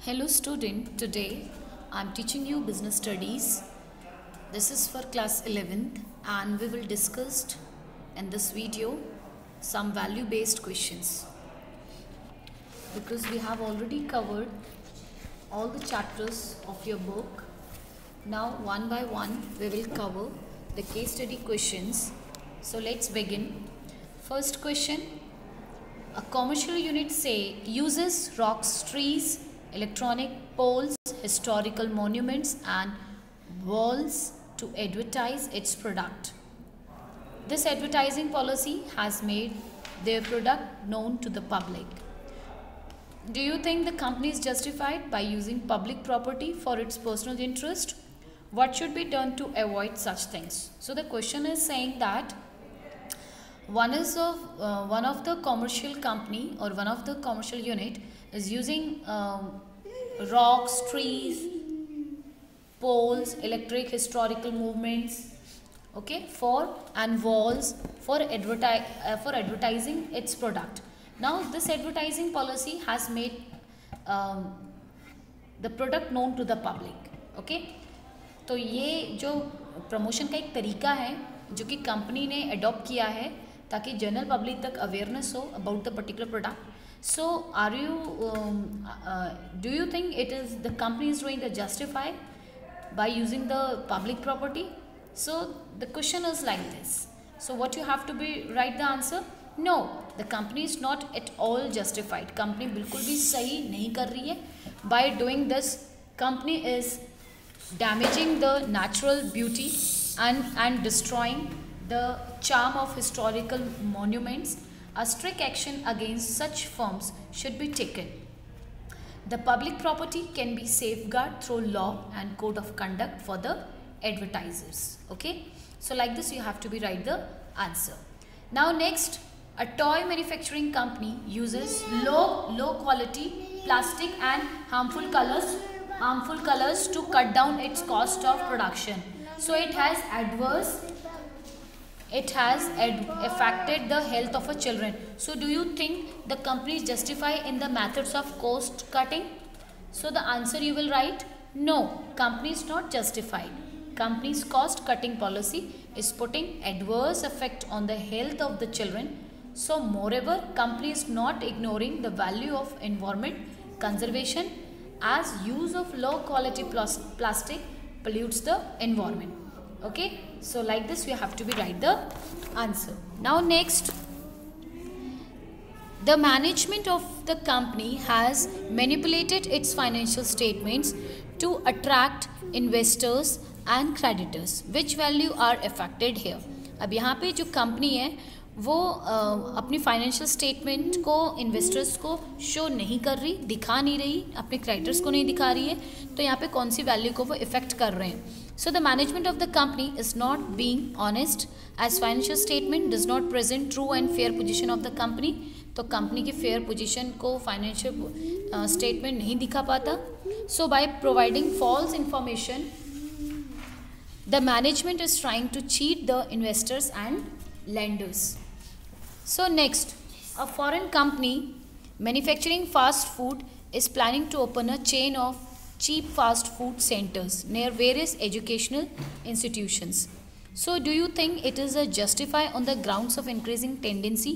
Hello student, today I am teaching you business studies. This is for class 11th and we will discuss in this video some value based questions. Because we have already covered all the chapters of your book. Now one by one we will cover the case study questions. So let's begin. First question. A commercial unit uses rocks, trees, electronic poles, historical monuments and walls to advertise its product. This advertising policy has made their product known to the public. Do you think the company is justified by using public property for its personal interest? What should be done to avoid such things? So the question is saying that one of the commercial company or one of the commercial unit is using rocks, trees, poles, electric historical movements, okay, and walls for advertising its product. Now this advertising policy has made the product known to the public, okay. तो ये जो promotion का एक तरीका है जो कि company ने अडॉप्ट किया है ताकि जनरल पब्लिक तक अवेयरनेस हो about the particular product. So do you think it is the company is doing the justify by using the public property? So the question is like this. So what you have to be write the answer? No, the company is not at all justified. Company बिल्कुल भी सही नहीं कर रही है. By doing this, company is damaging the natural beauty and destroying the charm of historical monuments. A strict action against such firms should be taken. The public property can be safeguarded through law and code of conduct for the advertisers. Okay, so like this you have to be write the answer. Now next, a toy manufacturing company uses low quality plastic and harmful colors to cut down its cost of production. So it has affected the health of a children. So do you think the company is justified in the methods of cost cutting? So the answer you will write no, company is not justified. Company's cost cutting policy is putting adverse effect on the health of the children. So moreover, company is not ignoring the value of environment conservation as use of low quality plastic pollutes the environment. Okay, so like this you have to be write the answer. Now next, the management of the company has manipulated its financial statements to attract investors and creditors. Which value are affected here? अब यहाँ पे जो company है वो अपनी financial statement को investors को show नहीं कर रही, दिखा नहीं रही, अपने क्रेडिटर्स को नहीं दिखा रही है. तो यहाँ पे कौन सी वैल्यू को वो इफेक्ट कर रहे हैं. So the management of the company is not being honest as financial statement does not present true and fair position of the company. तो कंपनी की फेयर पोजीशन को फाइनेंशियल स्टेटमेंट नहीं दिखा पाता. So by providing false information the management is trying to cheat the investors and lenders. So next, a foreign company manufacturing fast food is planning to open a chain of cheap fast food centers near various educational institutions. So do you think it is a justify on the grounds of increasing tendency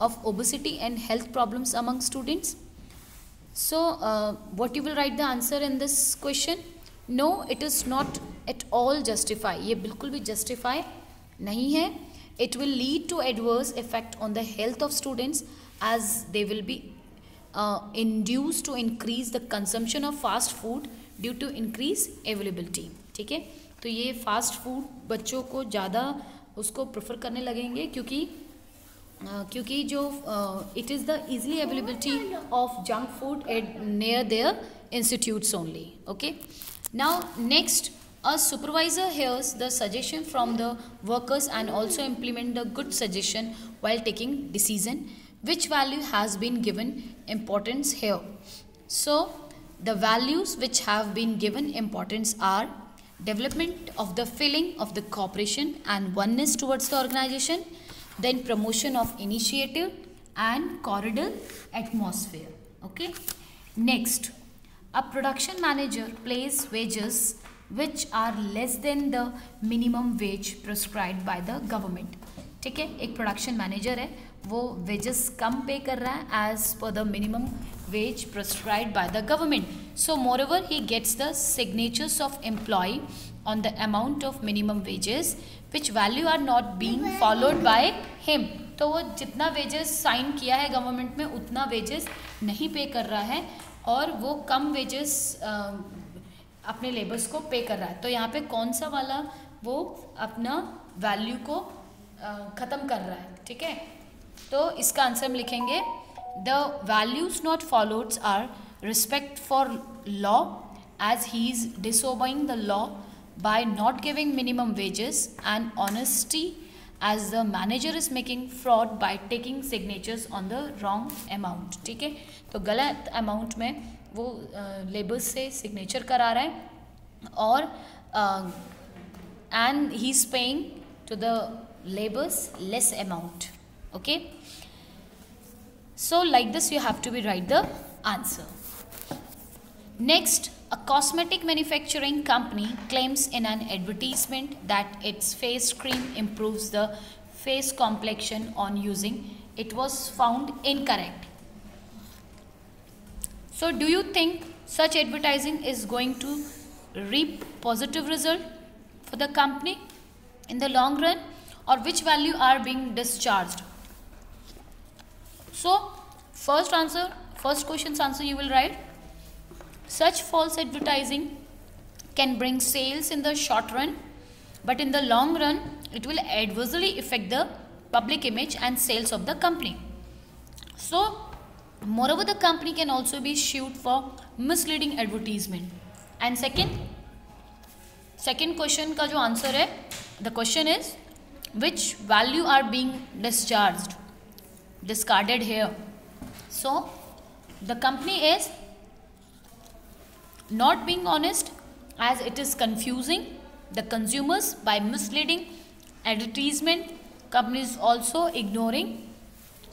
of obesity and health problems among students? So what you will write the answer in this question? No, it is not at all justify. ये बिल्कुल भी justify नहीं है. It will lead to adverse effect on the health of students as they will be induced to increase the consumption of fast food due to increase availability. ठीक है, तो ये fast food बच्चों को ज़्यादा उसको प्रेफर करने लगेंगे क्योंकि जो it is the easily availability of junk food near their institutes only. Okay, now next, a supervisor hears the suggestion from the workers and also implement the good suggestion while taking decision. Which value has been given importance here? So the values which have been given importance are development of the feeling of the cooperation and oneness towards the organization, then promotion of initiative and cordial atmosphere. Okay. Next, A production manager pays wages which are less than the minimum wage prescribed by the government. ठीक है, एक production manager है, वो wages कम पे कर रहा है as per the minimum wage prescribed by the government. So moreover he gets the signatures of employ on the amount of minimum wages which value are not being followed by him. तो वो जितना wages sign किया है government में उतना wages नहीं पे कर रहा है और वो कम वेजेस अपने लेबर्स को पे कर रहा है. तो यहाँ पे कौन सा वाला वो अपना वैल्यू को ख़त्म कर रहा है. ठीक है, तो इसका आंसर हम लिखेंगे the values not followed are respect for law as he is disobeying the law by not giving minimum wages and honesty as the manager is making fraud by taking signatures on the wrong amount. ठीक है, तो गलत amount में वो labours से signature करा रहा है और and he is paying to the labours less amount. Okay, so like this you have to be write the answer. Next, a cosmetic manufacturing company claims in an advertisement that its face cream improves the face complexion on using it was found incorrect. So, do you think such advertising is going to reap positive result for the company in the long run, or which value are being discharged? So, first question's answer you will write. Such false advertising can bring sales in the short run, but in the long run, it will adversely affect the public image and sales of the company. So, moreover, the company can also be sued for misleading advertisement. And second question का जो answer है, the question is, which value are being discarded here? So, the company is not being honest as it is confusing the consumers by misleading advertisement. Company is also ignoring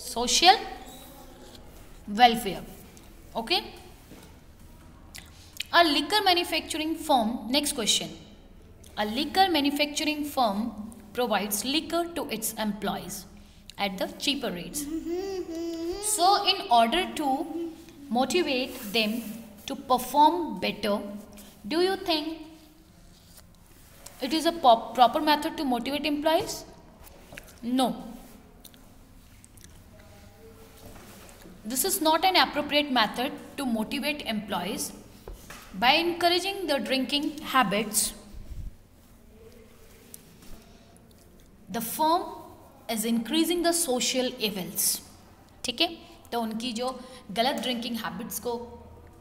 social welfare. Okay, a liquor manufacturing firm, next question, a liquor manufacturing firm provides liquor to its employees at the cheaper rates. So in order to motivate them to perform better, do you think it is a proper method to motivate employees? No. This is not an appropriate method to motivate employees. By encouraging the drinking habits, the firm is increasing the social evils. ठीक है, तो उनकी जो गलत drinking habits को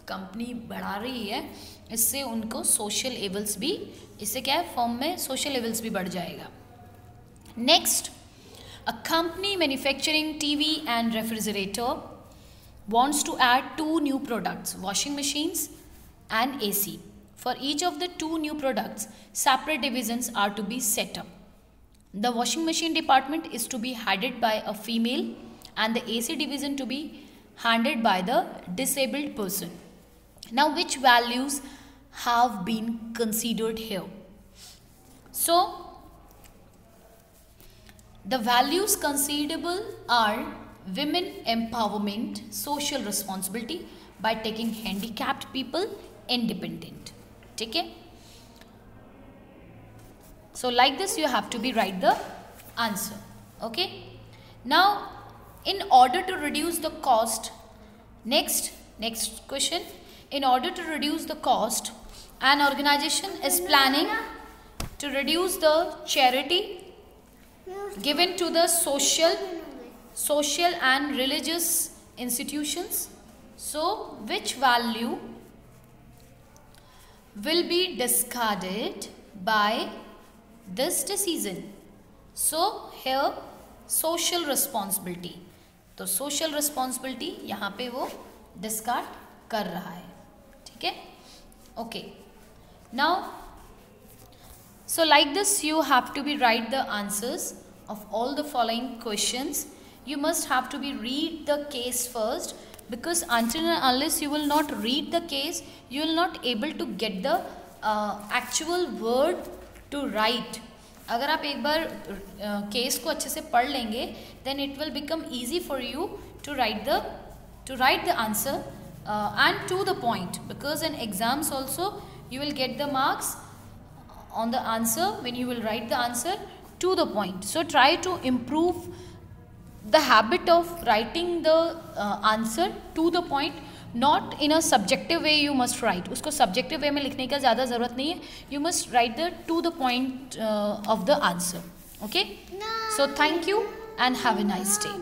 company बढ़ा रही है, इससे उनको सोशल एवल्स भी, इससे क्या है, फर्म में सोशल एवल्स भी बढ़ जाएगा. Next, a company manufacturing TV and refrigerator wants to add 2 new products, washing machines and AC. For each of the 2 new products, separate divisions are to be set up. The washing machine department is to be headed by a female and the AC division to be handled by the disabled person. Now, which values have been considered here? So, the values considerable are women empowerment, social responsibility by taking handicapped people independent. ठीक है? So, like this you have to be write the answer. Okay? Now, in order to reduce the cost, next question, in order to reduce the cost, an organization is planning to reduce the charity given to the social and religious institutions. So, which value will be discarded by this decision? So, here social responsibility. तो social responsibility यहाँ पे वो discard कर रहा है. ठीक है? Okay. Now, so like this you have to be write the answers of all the following questions. You must have to be read the case first because until and unless you will not read the case, you will not able to get the actual word to write. अगर आप एक बार case को अच्छे से पढ़ लेंगे, then it will become easy for you to write the answer and to the point, because in exams also you will get the marks on the answer when you will write the answer to the point. So try to improve the habit of writing the answer to the point, not in a subjective way you must write. उसको subjective way में लिखने का ज़्यादा ज़रूरत नहीं है. You must write the to the point of the answer. Okay? So thank you and have a nice day.